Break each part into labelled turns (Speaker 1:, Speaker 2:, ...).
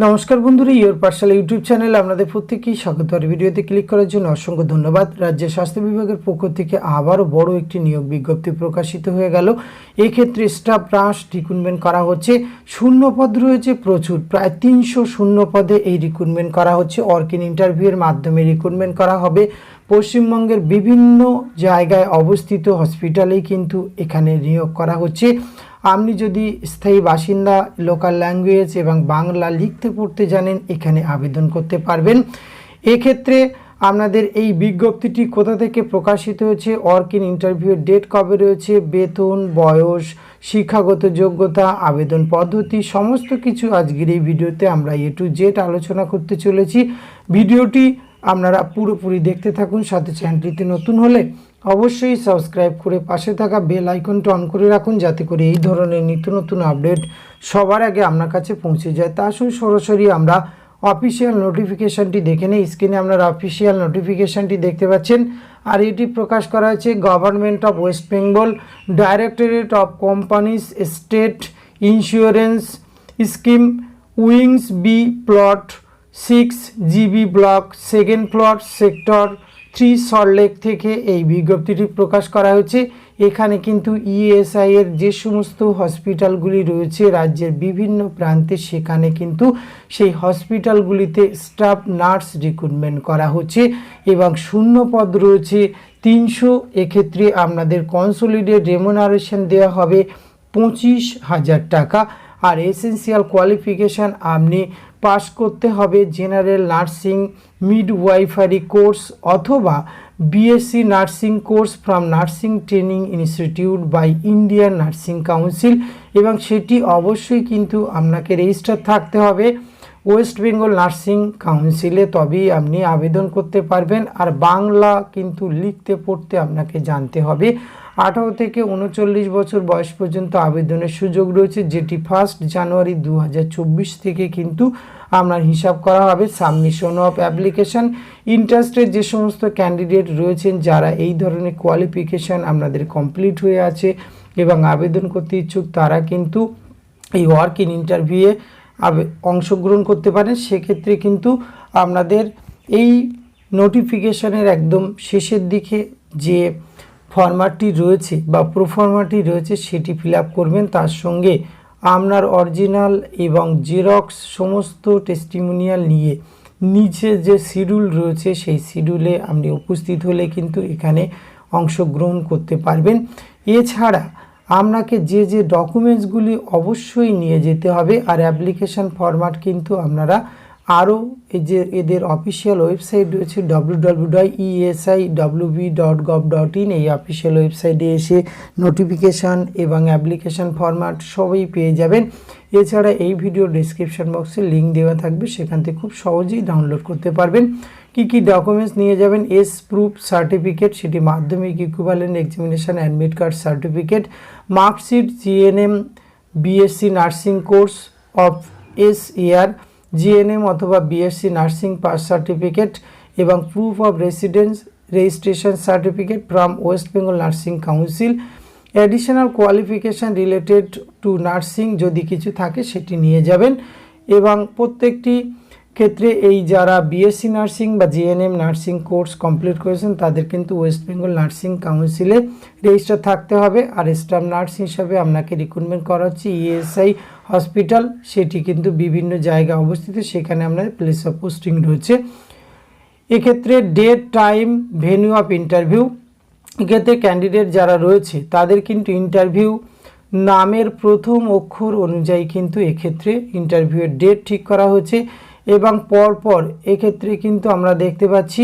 Speaker 1: নমস্কার বন্ধুরা, your Pathsala YouTube চ্যানেলে আপনাদের প্রত্যেককেই স্বাগত। আর ভিডিওতে ক্লিক করার জন্য অসংখ্য ধন্যবাদ। রাজ্য স্বাস্থ্য বিভাগের পক্ষ থেকে আবারও বড় একটি নিয়োগ বিজ্ঞপ্তি প্রকাশিত হয়ে গেল। এক্ষেত্রে স্টাফ নার্স রিক্রুটমেন্ট করা হচ্ছে। শূন্য পদ রয়েছে প্রচুর, প্রায় 300 শূন্য পদে এই রিক্রুটমেন্ট করা হচ্ছে। ওয়ার্ক-ইন ইন্টারভিউয়ের মাধ্যমে রিক্রুটমেন্ট করা হবে। পশ্চিমবঙ্গের বিভিন্ন জায়গায় অবস্থিত হসপিটালেই কিন্তু এখানে নিয়োগ করা হচ্ছে। আপনি যদি স্থায়ী বাসিন্দা, লোকাল ল্যাঙ্গুয়েজ এবং বাংলা লিখতে পড়তে জানেন, এখানে আবেদন করতে পারবেন। এক্ষেত্রে আপনাদের এই বিজ্ঞপ্তিটি কোথা থেকে প্রকাশিত হয়েছে, ওয়ার্ক-ইন ইন্টারভিউয়ের ডেট কবে রয়েছে, বেতন, বয়স, শিক্ষাগত যোগ্যতা, আবেদন পদ্ধতি, সমস্ত কিছু আজকের এই ভিডিওতে আমরা A to Z আলোচনা করতে চলেছি। ভিডিওটি আপনারা পুরোপুরি দেখতে থাকুন। সাথে চ্যানেলটিতে নতুন হলে অবশ্যই সাবস্ক্রাইব করে পাশে থাকা বেল আইকনটা অন করে রাখুন, যাতে করে এই ধরনের নিত্য নতুন আপডেট সবার আগে আপনার কাছে পৌঁছে যায়। তা আসুন সরাসরি আমরা অফিসিয়াল নোটিফিকেশানটি দেখে নিই। স্ক্রিনে আপনারা অফিসিয়াল নোটিফিকেশানটি দেখতে পাচ্ছেন। আর এটি প্রকাশ করা হয়েছে government of West Bengal, directorate of companies state insurance scheme, wings B plot 6 GB block, second floor, sector 3, Salt Lake থেকে এই বিজ্ঞপ্তিটি প্রকাশ করা হয়েছে। এখানে কিন্তু ESI এর যে সমস্ত হসপিটালগুলি রয়েছে রাজ্যের বিভিন্ন প্রান্তে, সেখানে কিন্তু সেই হসপিটালগুলিতে স্টাফ নার্স রিক্রুটমেন্ট করা হচ্ছে এবং শূন্য পদ রয়েছে 300। এক্ষেত্রে আপনাদের কনসোলিডেট রেমুনারেশন দেওয়া হবে 25,000 টাকা। আর এসেন্সিয়াল কোয়ালিফিকেশান আপনি পাস করতে হবে জেনারেল নার্সিং মিডওয়াইফারি কোর্স অথবা BSc nursing course from nursing training institute by Indian nursing council, এবং সেটি অবশ্যই কিন্তু আপনাকে রেজিস্টার থাকতে হবে ওয়েস্ট বেঙ্গল নার্সিং কাউন্সিলে, তবেই আপনি আবেদন করতে পারবেন। আর বাংলা কিন্তু লিখতে পড়তে আপনাকে জানতে হবে। 18 থেকে 39 বছর বয়স পর্যন্ত আবেদনের সুযোগ রয়েছে, যেটি 1 জানুয়ারি 2024 থেকে কিন্তু আপনার হিসাব করা হবে। সাবমিশন অফ অ্যাপ্লিকেশান, ইন্টারেস্টেড যে সমস্ত ক্যান্ডিডেট রয়েছেন যারা এই ধরনের কোয়ালিফিকেশান আপনাদের কমপ্লিট হয়ে আছে এবং আবেদন করতে ইচ্ছুক, তারা কিন্তু এই ওয়ার্ক-ইন ইন্টারভিউয়ে অংশগ্রহণ করতে পারেন। সেক্ষেত্রে কিন্তু আপনাদের এই নোটিফিকেশানের একদম শেষের দিকে যে ফরম্যাটটি রয়েছে বা প্রোফর্মাটি রয়েছে সেটি ফিল আপ করবেন। তার সঙ্গে আপনার অরিজিনাল এবং জেরক্স সমস্ত টেস্টিমোনিয়াল নিয়ে নিচে যে শিডিউল রয়েছে সেই শিডিউলে আপনি উপস্থিত হলে কিন্তু এখানে অংশগ্রহণ করতে পারবেন। এছাড়া আপনাকে যে যে ডকুমেন্টসগুলি অবশ্যই নিয়ে যেতে হবে, আর অ্যাপ্লিকেশান ফরম্যাট কিন্তু আপনারা আরও এই যে এদের অফিসিয়াল ওয়েবসাইট রয়েছে www.esiwb.gov.in, এই অফিসিয়াল ওয়েবসাইটে এসে নোটিফিকেশান এবং অ্যাপ্লিকেশান ফরম্যাট সবই পেয়ে যাবেন। এছাড়া এই ভিডিও ডেসক্রিপশন বক্সে লিঙ্ক দেওয়া থাকবে, সেখান থেকে খুব সহজেই ডাউনলোড করতে পারবেন। কি ডকুমেন্টস নিয়ে যাবেন, প্রুফ সার্টিফিকেট, সেটি মাধ্যমিক equivalent examination admit card certificate, marksheet, GNM BSc nursing course of year, GNM অথবা BSc নার্সিং পাস সার্টিফিকেট এবং proof of registration certificate from West Bengal nursing council, additional qualification related to nursing যদি কিছু থাকে সেটি নিয়ে যাবেন। এবং প্রত্যেকটি ক্ষেত্রে এই যারা BSc নার্সিং বা GNM নার্সিং কোর্স কমপ্লিট করেছেন তাদের কিন্তু ওয়েস্ট বেঙ্গল নার্সিং কাউন্সিলে রেজিস্টার থাকতে হবে। আর স্টাফ নার্স হিসাবে আপনাকে রিক্রুটমেন্ট করা হচ্ছে ESI হসপিটাল, সেটি কিন্তু বিভিন্ন জায়গায় অবস্থিত, সেখানে আপনার প্লেস অফ পোস্টিং রয়েছে। এক্ষেত্রে date, time, venue of interview, এক্ষেত্রে ক্যান্ডিডেট যারা রয়েছে তাদের কিন্তু ইন্টারভিউ নামের প্রথম অক্ষর অনুযায়ী কিন্তু এক্ষেত্রে ইন্টারভিউয়ের ডেট ঠিক করা হয়েছে এবং পরপর এক্ষেত্রে কিন্তু আমরা দেখতে পাচ্ছি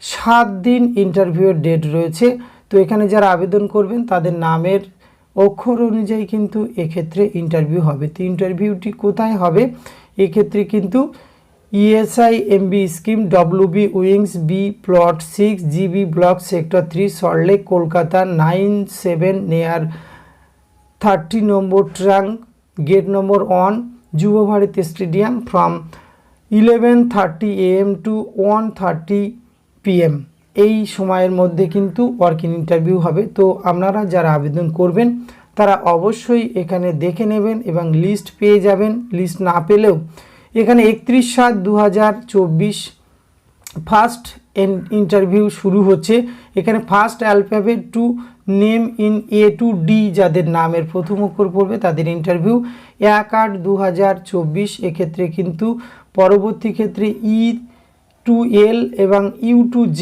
Speaker 1: 7 দিন ইন্টারভিউয়ের ডেট রয়েছে। তো এখানে যারা আবেদন করবেন তাদের নামের অক্ষর অনুযায়ী কিন্তু এক্ষেত্রে ইন্টারভিউ হবে। তো ইন্টারভিউটি কোথায় হবে, এক্ষেত্রে কিন্তু ESI MB scheme WB wings B plot 6 GB block, sector 3, Salt Lake, Kolkata 97 near 30 নম্বর trunk, gate number 1, Yuva Bharati stadium, from 11:30 AM to 1:30 PM। এই সময়ের মধ্যে কিন্তু ওয়ার্ক-ইন ইন্টারভিউ হবে। তো আপনারা যারা আবেদন করবেন তারা অবশ্যই এখানে দেখে নেবেন এবং লিস্ট পেয়ে যাবেন। লিস্ট না পেলেও এখানে 31/7/2024 ফার্স্ট ইন্টারভিউ শুরু হচ্ছে। এখানে first alphabet to name in A to D যাদের নামের প্রথম অক্ষর পড়বে তাদের ইন্টারভিউ 1/8/2024। এক্ষেত্রে কিন্তু পরবর্তী ক্ষেত্রে E to L এবং U to Z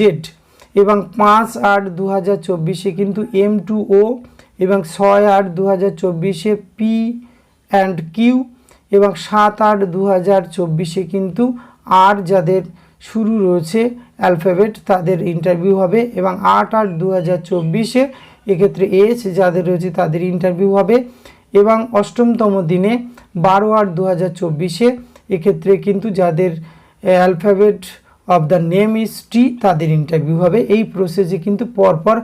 Speaker 1: এবং 5/8/2024 কিন্তু M to O এবং 6/8/2024 P and Q এবং 7/8/2024 কিন্তু আর যাদের শুরু রয়েছে অ্যালফাবেট তাদের ইন্টারভিউ হবে এবং 8/8/2024 এক্ষেত্রে এস যাদের রয়েছে তাদের ইন্টারভিউ হবে এবং অষ্টমতম দিনে 12/8/2024 এক্ষেত্রে কিন্তু যাদের alphabet of the name is T তাদের ইন্টারভিউ হবে। এই প্রসেসে কিন্তু পরপর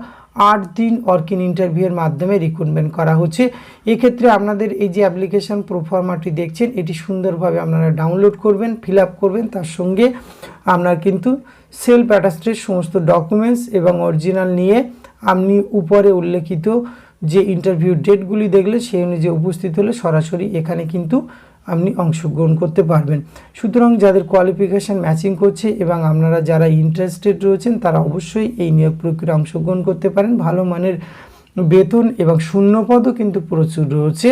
Speaker 1: 8 দিন অর্কিন ইন্টারভিউয়ের মাধ্যমে রিক্রুটমেন্ট করা হচ্ছে। এক্ষেত্রে আপনাদের এই যে অ্যাপ্লিকেশান প্রোফর্মাটি দেখছেন এটি সুন্দরভাবে আপনারা ডাউনলোড করবেন, ফিল আপ করবেন, তার সঙ্গে আপনার কিন্তু সেলফ অ্যাটাস্টেড সমস্ত ডকুমেন্টস এবং অরিজিনাল নিয়ে আপনি উপরে উল্লেখিত যে ইন্টারভিউ ডেটগুলি দেখলে সেই অনুযায়ী উপস্থিত হলে সরাসরি এখানে কিন্তু আপনি অংশগ্রহণ করতে পারবেন। সুতরাং যাদের কোয়ালিফিকেশান ম্যাচিং করছে এবং আপনারা যারা ইন্টারেস্টেড রয়েছেন তারা অবশ্যই এই নিয়োগ প্রক্রিয়ায় অংশগ্রহণ করতে পারেন। ভালো মানের বেতন এবং শূন্যপদও কিন্তু প্রচুর রয়েছে।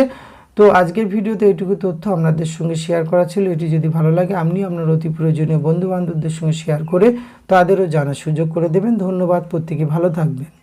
Speaker 1: তো আজকের ভিডিওতে এইটুকু তথ্য আপনাদের সঙ্গে শেয়ার করা ছিল। এটি যদি ভালো লাগে আপনি আপনার অতি প্রয়োজনীয় বন্ধুবান্ধবদের সঙ্গে শেয়ার করে তাদেরও জানার সুযোগ করে দেবেন। ধন্যবাদ, প্রত্যেকে ভালো থাকবেন।